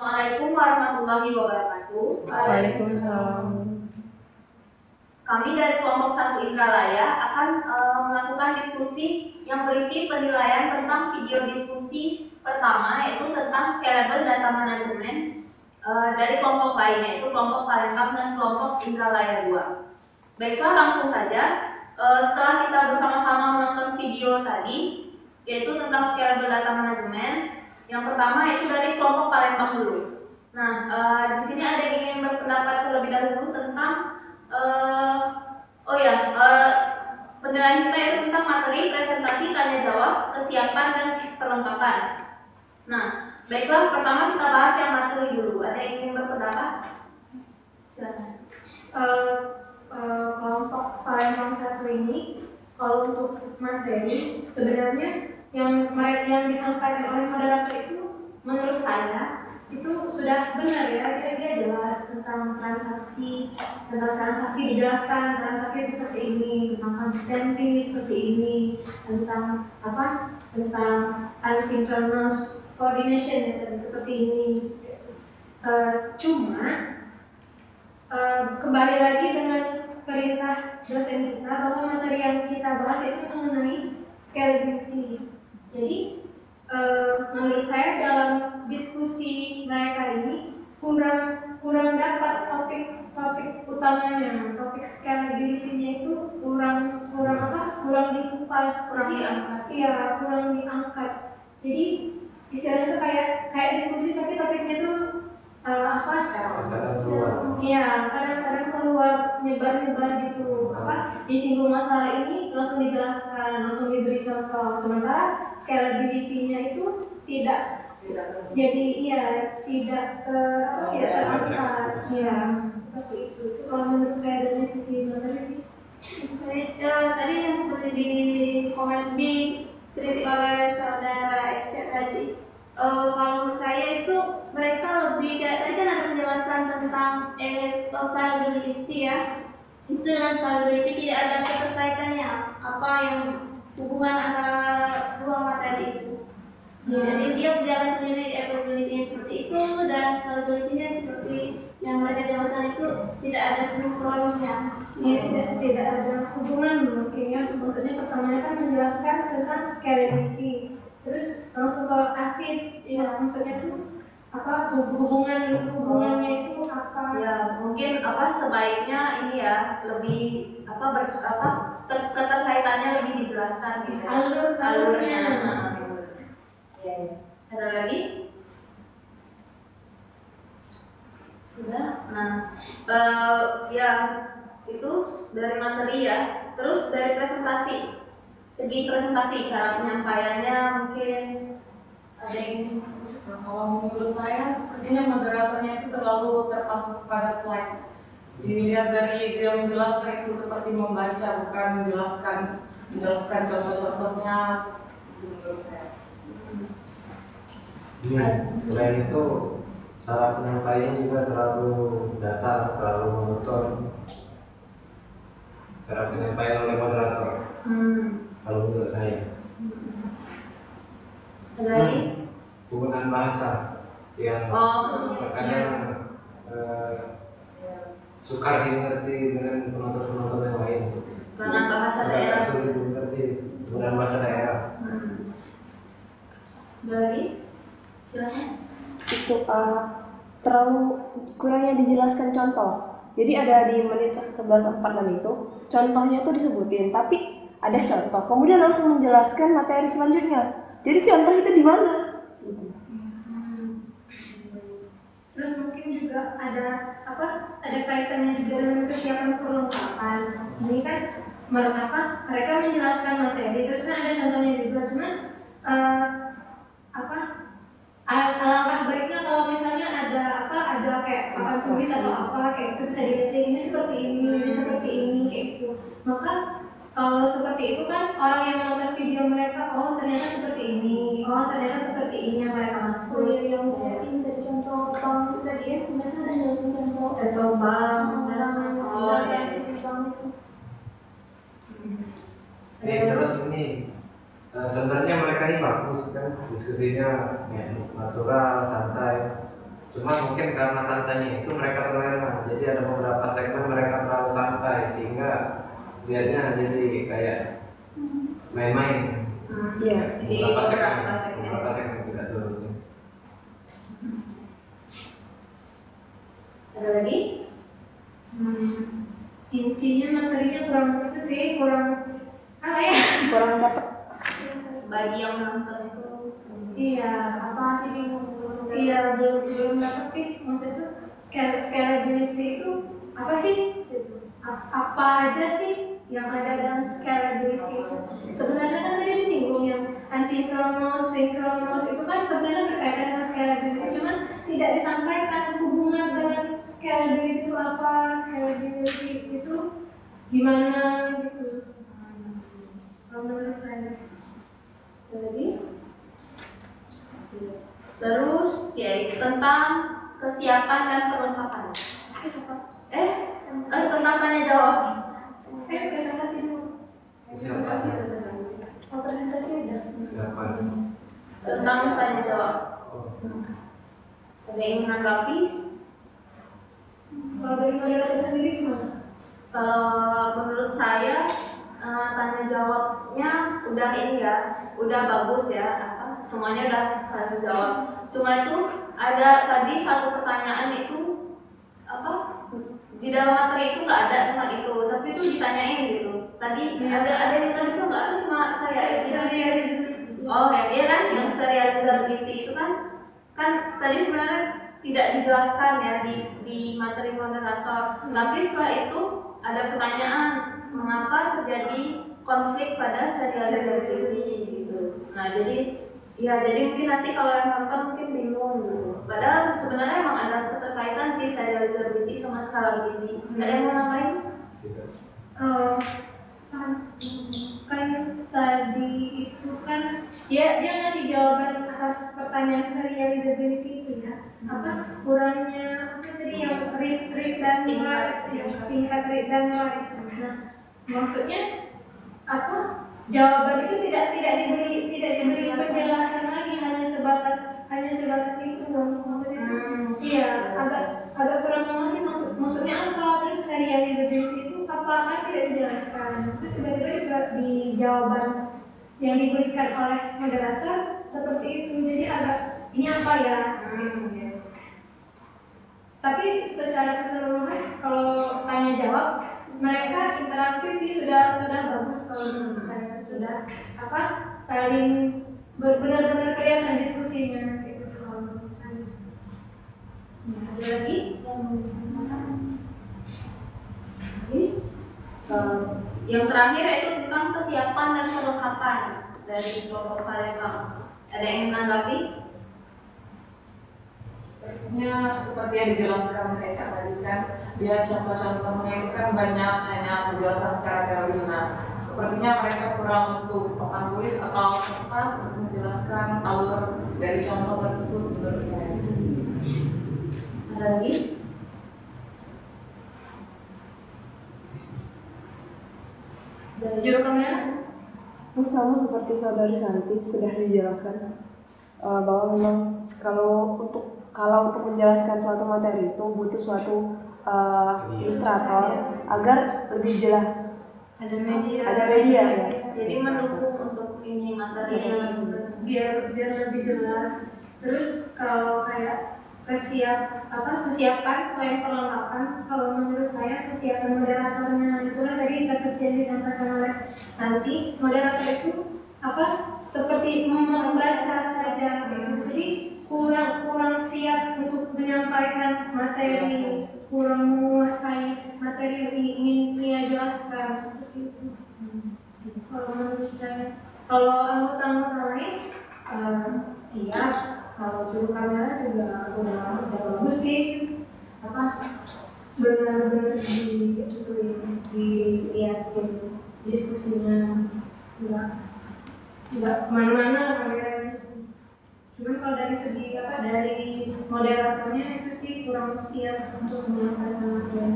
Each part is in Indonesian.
Assalamualaikum warahmatullahi wabarakatuh. Waalaikumsalam. Kami dari kelompok 1 Indralaya akan melakukan diskusi yang berisi penilaian tentang video diskusi pertama, yaitu tentang scalable data management dari kelompok lain, yaitu kelompok Palembang dan kelompok Indralaya 2. Baiklah, langsung saja. Setelah kita bersama-sama menonton video tadi, yaitu tentang scalable data management, yang pertama itu dari kelompok Palembang dulu. Nah, di sini ada yang ingin berpendapat terlebih dahulu tentang penilaian kita itu tentang materi, presentasi, tanya jawab, kesiapan dan perlengkapan. Nah, baiklah, pertama kita bahas yang materi dulu. Ada yang ingin berpendapat? Silakan. Kelompok Palembang 1 ini, kalau untuk materi sebenarnya yang disampaikan oleh moderator itu menurut saya itu sudah benar ya, dia jelas tentang transaksi dijelaskan, transaksi seperti ini, tentang konsistensi seperti ini, tentang asynchronous coordination seperti ini. Cuma kembali lagi dengan perintah dosen kita bahwa materi yang kita bahas itu mengenai scalability. Jadi menurut saya dalam diskusi mereka ini kurang dapat topik utamanya, topik scalability-nya itu kurang dikupas, kurang diangkat. Jadi istilahnya itu kayak diskusi tapi topiknya itu kadang-kadang keluar nyebar gitu, disinggung masalah ini langsung dijelaskan, langsung diberi contoh, sementara scalability-nya itu tidak terangkat. Seperti itu. Kalau menurut saya dari sisi materi sih, saya tadi yang seperti di komen di kritik oleh saudara Ece tadi, kalau menurut saya itu mereka lebih kayak tadi kan ada penjelasan tentang probability ya, itu dengan probability tidak ada keterkaitannya apa yang hubungan antara dua materi itu. Jadi dia berjalan sendiri, probability-nya seperti itu dan probability-nya seperti yang mereka jelaskan itu tidak ada sinkronnya. Tidak ada hubungan mungkin ya. Maksudnya pertamanya kan menjelaskan tentang scalability, terus langsung ke ASID, ya maksudnya tuh hubungannya itu apa? Ya, mungkin sebaiknya ini ya lebih keterkaitannya lebih dijelaskan gitu. Alurnya. Ya. Ada lagi? Sudah. Nah, itu dari materi ya. Terus dari presentasi. Segi presentasi, cara penyampaiannya mungkin ada yang. Nah, kalau menurut saya sepertinya moderatornya itu terlalu terpaku pada slide. Dilihat dari dia menjelaskan itu seperti membaca, bukan menjelaskan contoh-contohnya. Menurut saya. Selain itu, cara penyampaiannya juga terlalu datar, terlalu monoton. Cara penyampaian oleh moderator. Kalau menurut saya. Ada lagi? Penggunaan bahasa yang terkadang sukar dimengerti dengan penonton-penonton yang lain. Penggunaan bahasa daerah. Sulit dimengerti penggunaan bahasa daerah. Ada lagi? Silakan. Itu terlalu kurangnya dijelaskan contoh. Jadi ada di menit 11.46 itu contohnya tuh disebutin, tapi ada contoh, kemudian langsung menjelaskan materi selanjutnya. Jadi contoh itu di mana? Terus mungkin juga ada kaitannya juga dengan kesiapan perlengkapan. Ini kan mereka menjelaskan materi, terus kan ada contohnya juga, cuman alangkah baiknya kalau misalnya ada kayak papan tulis atau kayak itu bisa dilihat ini seperti ini kayak gitu. Maka kalau seperti itu kan orang yang menonton video mereka, ternyata seperti ini, ternyata seperti ini yang mereka maksud. Yang mungkin dari contoh bank itu tadi ya, mereka ada jelasin contoh bank, Terus ini sebenarnya mereka ini bagus kan, diskusinya natural, santai. Cuma mungkin karena santainya itu mereka terlena, jadi ada beberapa segmen mereka terlalu santai sehingga lihatnya jadi kayak main-main. Iya. Jadi beberapa segmen tidak seluruhnya. Ada lagi? Intinya materinya kurang itu sih, kurang apa ya? Kurang dapat. Bagi yang nonton itu Iya, apa sih bingung? iya belum dapat sih, maksudnya tuh scalability itu apa sih? Apa aja sih yang ada dalam scalability itu? Sebenarnya kan tadi disinggung yang asynchronous, synchronous itu kan sebenarnya berkaitan dengan scalability, cuman tidak disampaikan hubungan dengan scalability itu apa, scalability itu gimana gitu. Kalau menurut saya. Jadi terus ya tentang kesiapan dan perlengkapan. Tentang tanya jawab. Presentasi dulu. Siapa? Oh, presentasi udah. Siapa? Tentang tanya jawab. Ada yang menanggapi? Kalau dari moderator sendiri gimana? Kalau menurut saya tanya jawabnya udah ini ya, udah bagus ya. Semuanya udah saya jawab. Cuma itu ada tadi satu pertanyaan itu di dalam materi itu nggak ada tentang itu, tapi itu ditanyain gitu. Tadi ada yang tadi tuh nggak ada, cuma saya oh ya dia kan yang serializability itu kan tadi sebenarnya tidak dijelaskan ya di materi moderator. Tapi setelah itu ada pertanyaan mengapa terjadi konflik pada serializability gitu. Nah jadi mungkin nanti kalau yang nonton mungkin bingung gitu. Padahal sebenarnya emang ada keterkaitan sih serializability sama scalability. Ada yang mau nambahin? Kan tadi itu kan dia ngasih jawaban atas pertanyaan serializability itu ya. Apa kurangnya apa tadi yang read dan write, tingkat read dan write. Nah, maksudnya apa? Jawaban itu tidak diberi penjelasan lagi, hanya sebatas itu. Maksudnya iya agak kurang mengerti maksudnya apa, terus serializability itu apa kan tidak dijelaskan. Terus tiba-tiba di jawaban yang diberikan oleh moderator seperti itu, jadi agak ini apa ya? Tapi secara keseluruhan kalau tanya jawab mereka interaktif sih sudah bagus kalau menurut saya, sudah saling benar-benar kelihatan diskusinya gitu kalau menurut saya. Ada lagi yang yang terakhir yaitu tentang kesiapan dan perlengkapan dari kelompok kalian. Ada yang menanggapi? Seperti yang dijelaskan Eca tadi kan, dia contoh-contohnya itu kan banyak hanya penjelasan secara teori. Nah, sepertinya mereka kurang untuk papan tulis atau kertas untuk menjelaskan alur dari contoh tersebut menurut saya. Ada lagi? Juru kamera? Sama seperti saudari Santi sudah dijelaskan bahwa memang kalau untuk menjelaskan suatu materi itu butuh suatu ilustrator agar lebih jelas. Ada media ya. Jadi mendukung untuk ini materi biar lebih jelas. Terus kalau kayak kesiapan selain perlengkapan, kalau menurut saya kesiapan moderatornya itu kan tadi seperti yang disampaikan oleh Santi, moderator itu seperti membaca saja gitu. Jadi kurang siap untuk menyampaikan materi, kurang menguasai materi yang ingin dia jelaskan seperti itu. Kalau menurut saya, kalau anggota lain siap, kalau juru kamera juga udah bagus sih, benar-benar dilihatin diskusinya, nggak kemana-mana kameranya. Cuman kalau dari segi dari moderatornya itu sih kurang siap untuk menyampaikan materi.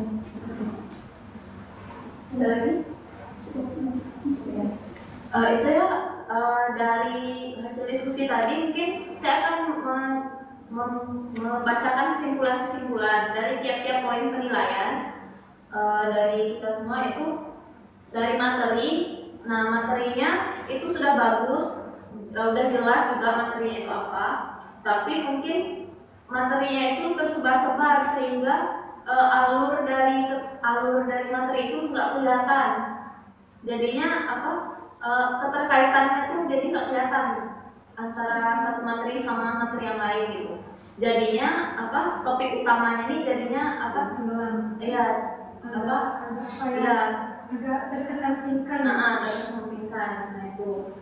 Ada lagi? Itu ya dari hasil diskusi tadi mungkin saya akan membacakan kesimpulan-kesimpulan dari tiap-tiap poin penilaian dari kita semua itu dari materi. Nah, materinya itu sudah bagus, udah jelas juga materinya itu apa, tapi mungkin materinya itu tersebar-sebar sehingga alur dari materi itu nggak kelihatan. Jadinya keterkaitannya tuh jadi nggak kelihatan antara satu materi sama materi yang lain gitu. Jadinya topik utamanya ini jadinya agak terkesampingkan. Terkesampingkan. Nah itu.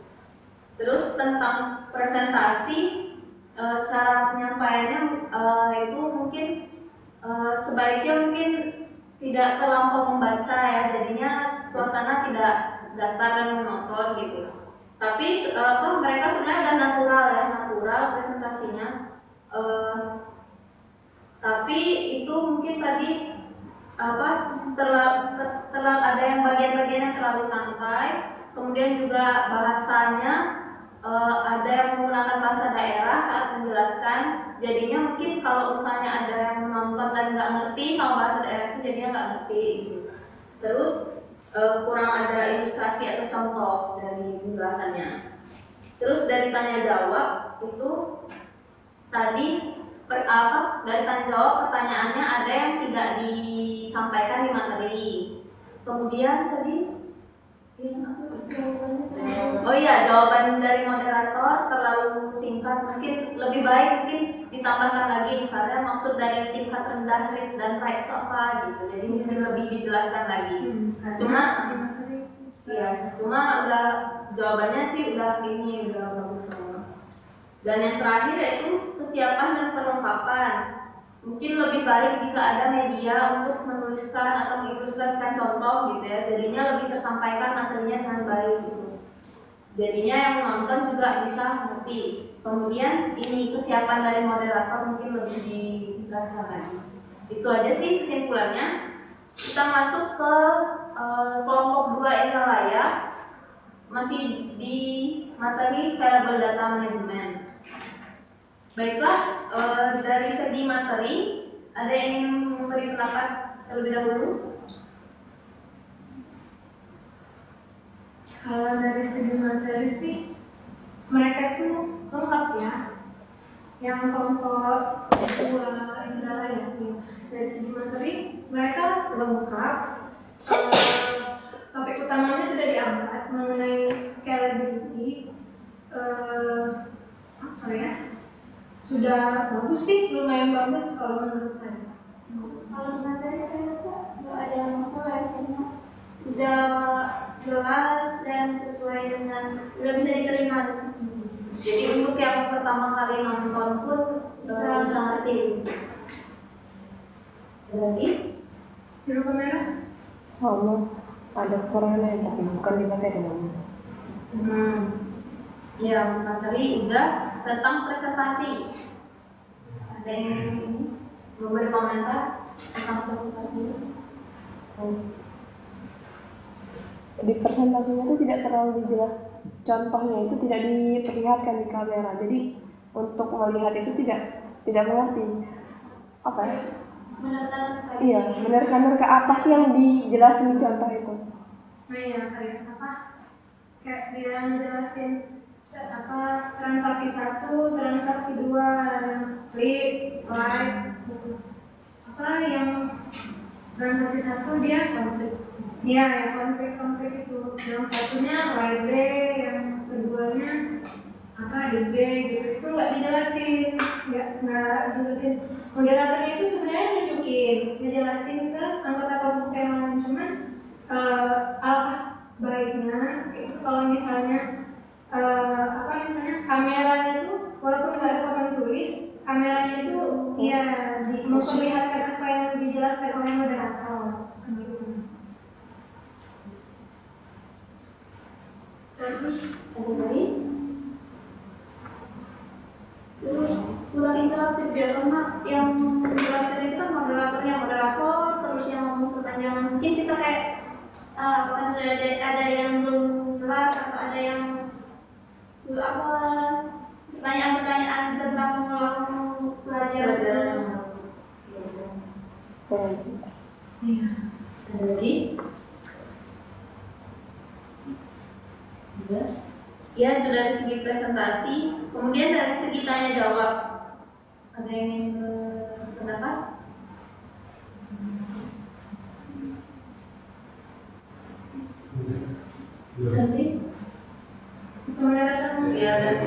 Terus tentang presentasi, cara penyampaiannya itu mungkin sebaiknya mungkin tidak terlampau membaca ya, jadinya suasana tidak datar dan monoton gitu. Tapi mereka sebenarnya udah natural presentasinya. Tapi itu mungkin tadi terlalu ada yang bagian-bagian yang terlalu santai. Kemudian juga bahasanya ada yang menggunakan bahasa daerah saat menjelaskan. Jadinya mungkin kalau misalnya ada yang menonton dan nggak ngerti sama bahasa daerah itu jadinya nggak ngerti gitu. Terus kurang ada ilustrasi atau contoh dari penjelasannya. Terus dari tanya jawab itu tadi dari tanya jawab pertanyaannya ada yang tidak disampaikan di materi. Kemudian tadi jawaban dari moderator terlalu singkat, mungkin lebih baik mungkin ditambahkan lagi misalnya maksud dari tingkat rendah, read dan write itu apa gitu. Jadi mungkin lebih dijelaskan lagi. Cuma udah jawabannya sih udah bagus semua. Dan yang terakhir yaitu kesiapan dan perlengkapan. Mungkin lebih baik jika ada media untuk menuliskan atau mengilustrasikan contoh gitu ya. Jadinya lebih tersampaikan materinya dengan baik gitu. Jadinya yang menonton juga bisa ngerti. Kemudian ini kesiapan dari moderator mungkin lebih ditingkatkan lagi. Itu aja sih kesimpulannya. Kita masuk ke kelompok 2 Indralaya, masih di materi Scalable Data Management. Baiklah, dari segi materi, ada yang ingin memberi pendapat terlebih dahulu? Kalau dari segi materi sih, mereka itu lengkap ya. Yang kelompok 2 Indralaya dari segi materi, mereka lengkap. Topik utamanya sudah diangkat mengenai scalability. Sudah bagus sih, lumayan bagus kalau menurut saya. Kalau materi saya rasa nggak ada masalah ya, karena udah jelas dan sesuai dengan udah bisa diterima. Jadi untuk yang pertama kali nonton pun bisa ngerti. Berarti Biru kamera? Sama, ada kekurangannya tapi bukan di materi namanya. Ya, materi udah tentang presentasi. Ada yang ingin memberi komentar tentang presentasi? Di presentasinya itu tidak terlalu dijelas, contohnya itu tidak diperlihatkan di kamera. Jadi untuk melihat itu tidak mengerti apa ya? Menerka apa sih yang dijelasin contoh itu? Kayak dia ngejelasin transaksi 1, transaksi 2, read, write gitu. Yang transaksi 1 dia konflik. Iya, yang konflik itu. Yang satunya write B, yang keduanya DB gitu. Itu nggak dijelasin, nggak dijelasin. Moderatornya itu sebenarnya ngejelasin ke anggota kelompok yang lain, cuman alangkah baiknya itu kalau misalnya kameranya itu walaupun nggak ada papan tulis, kameranya itu memperlihatkan apa yang dijelaskan oleh moderator. Terus kurang interaktif ya, karena yang menjelaskan itu kan moderator terus yang ngomong sepanjang mungkin kita kayak apakah ada yang belum jelas atau ada yang pertanyaan-pertanyaan tentang Iya. Ada lagi? Udah. Ya, itu dari segi presentasi. Kemudian dari segi tanya jawab. Ada yang ingin berpendapat? Sendiri? Ya, dan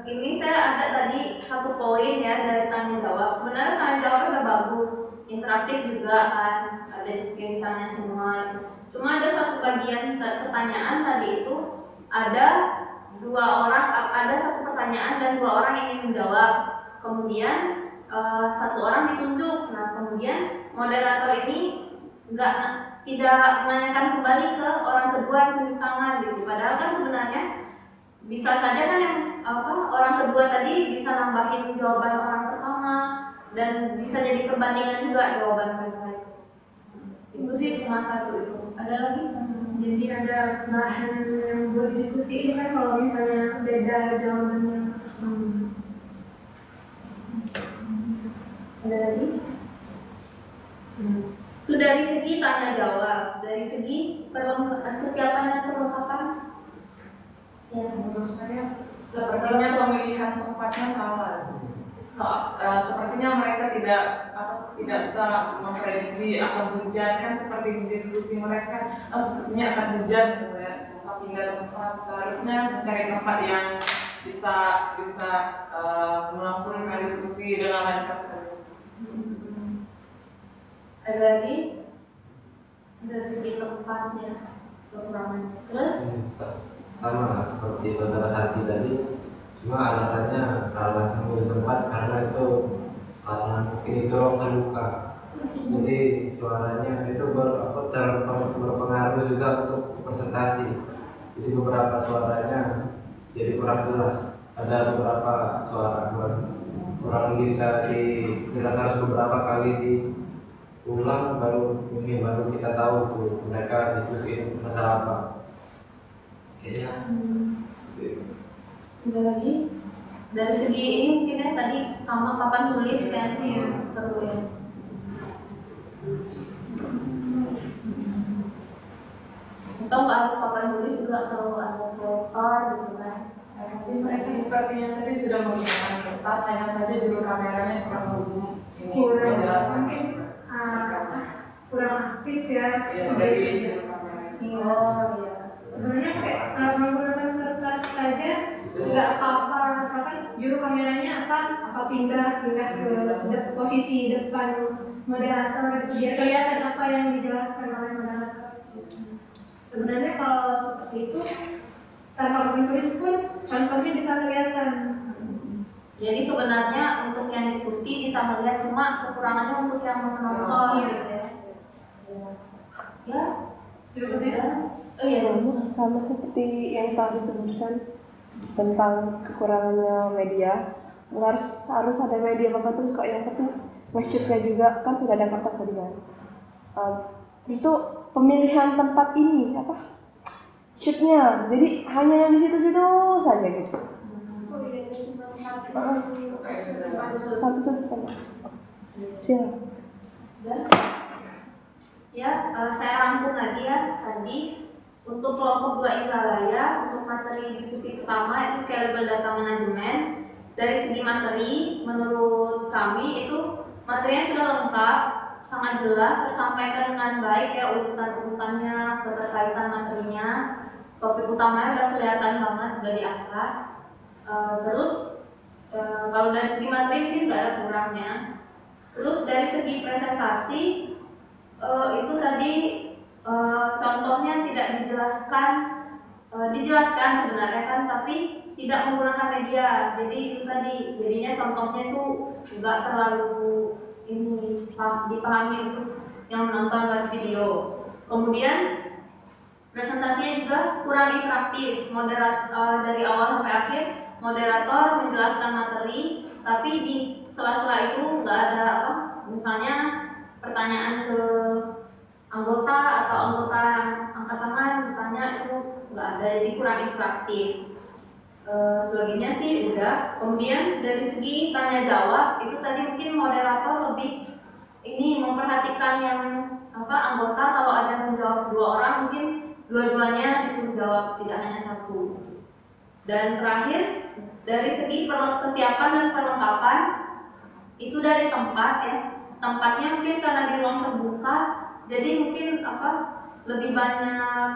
ini saya ada tadi satu poin ya dari tanya jawab. Sebenarnya tanya jawab udah bagus, interaktif juga kan, ada yang tanya semua. Cuma ada satu bagian pertanyaan tadi itu ada satu pertanyaan dan 2 orang yang ingin menjawab. Kemudian 1 orang ditunjuk. Nah, kemudian moderator ini tidak menanyakan kembali ke orang kedua yang tunjuk tangan gitu. Padahal kan sebenarnya bisa saja kan yang orang kedua tadi bisa nambahin jawaban orang pertama dan bisa jadi perbandingan juga jawaban mereka itu. Itu sih cuma satu itu. Ada lagi? Jadi ada bahan yang buat diskusi ini kan kalau misalnya beda jawabannya. Ada lagi? Itu dari segi tanya jawab, dari segi kesiapan dan perlengkapan. Ya. Menurut saya sepertinya pemilihan tempatnya salah. Sepertinya mereka tidak bisa memprediksi akan hujan kan seperti di diskusi mereka. Sepertinya akan hujan gitu ya. Maka pindah tempat. Seharusnya mencari tempat yang bisa melangsungkan diskusi dengan lancar saja. Ada lagi? Dari segi tempatnya kekurangannya. Terus? Sama seperti saudara Santi tadi, cuma alasannya salah memilih tempat karena mungkin itu ruang terbuka, jadi suaranya itu berpengaruh juga untuk presentasi. Jadi beberapa suaranya jadi kurang jelas, ada beberapa suara kurang bisa jelas, harus beberapa kali diulang baru kita tahu tuh mereka diskusi masalah apa. Kayaknya Ada lagi? Dari segi ini mungkin tadi sama papan tulis kan perlu ya. Atau nggak harus papan tulis juga kalau ada proyektor gitu kan. Mereka sepertinya tadi sudah menggunakan kertas, hanya saja juru kameranya kurang zoom ini menjelaskan kurang aktif ya. Dari juru kamera. Oh iya. Sebenarnya kayak menggunakan kertas saja nggak apa-apa, misalkan juru kameranya pindah ke posisi depan moderator biar kelihatan apa yang dijelaskan oleh moderator. Sebenarnya kalau seperti itu tanpa papan tulis pun contohnya bisa kelihatan. Jadi sebenarnya untuk yang diskusi bisa melihat, cuma kekurangannya untuk yang menonton gitu ya. Ya, Cukup ya. Oh iya, sama seperti yang telah disebutkan tentang kekurangannya media. Harus ada media bapak tuh kok, yang penting nge-shootnya juga kan sudah ada kertas tadi kan. Terus tuh pemilihan tempat ini shootnya, jadi hanya yang di situ-situ saja gitu. Satu kan. Siap. Ya, saya rangkum lagi ya tadi. Untuk kelompok 2 Indralaya, untuk materi diskusi pertama itu scalable data management. Dari segi materi, menurut kami itu materinya sudah lengkap, sangat jelas, tersampaikan dengan baik ya, urutan-urutannya, keterkaitan materinya, topik utamanya udah kelihatan banget, udah diangkat. Terus kalau dari segi materi mungkin nggak ada kurangnya. Terus dari segi presentasi itu tadi contohnya tidak dijelaskan sebenarnya kan, tapi tidak menggunakan media. Jadi itu tadi jadinya contohnya itu nggak terlalu dipahami untuk yang menonton live video. Kemudian presentasinya juga kurang interaktif. Dari awal sampai akhir moderator menjelaskan materi, tapi di sela-sela itu nggak ada misalnya pertanyaan ke anggota atau anggota yang angkat tangan bertanya, itu nggak ada, jadi kurang interaktif. Selebihnya sih udah. Kemudian dari segi tanya jawab itu tadi mungkin moderator lebih ini memperhatikan yang anggota, kalau ada yang menjawab 2 orang mungkin dua-duanya disuruh jawab, tidak hanya satu. Dan terakhir, dari segi kesiapan dan perlengkapan itu dari tempat ya. Tempatnya mungkin karena di ruang terbuka, jadi mungkin lebih banyak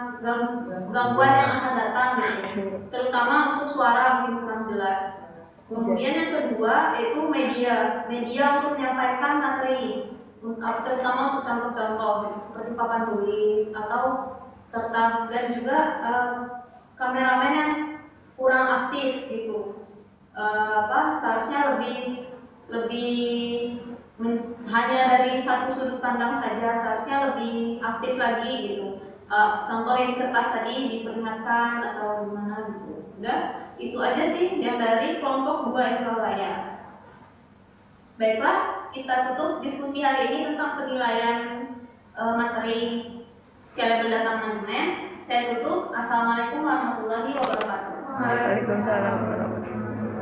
gangguan yang akan datang gitu. Terutama untuk suara mungkin kurang jelas. Kemudian yang kedua yaitu media untuk menyampaikan materi, terutama untuk contoh-contoh gitu, seperti papan tulis atau kertas, dan juga kameramen yang kurang aktif gitu. Seharusnya lebih hanya dari satu sudut pandang saja, seharusnya lebih aktif lagi gitu. Contoh yang di kertas tadi diperlihatkan atau gimana gitu. Udah, itu aja sih yang dari kelompok 2 Indralaya. Baiklah, kita tutup diskusi hari ini tentang penilaian materi Scalable Data Management. Saya tutup. Assalamualaikum warahmatullahi wabarakatuh. Waalaikumsalam warahmatullahi wabarakatuh.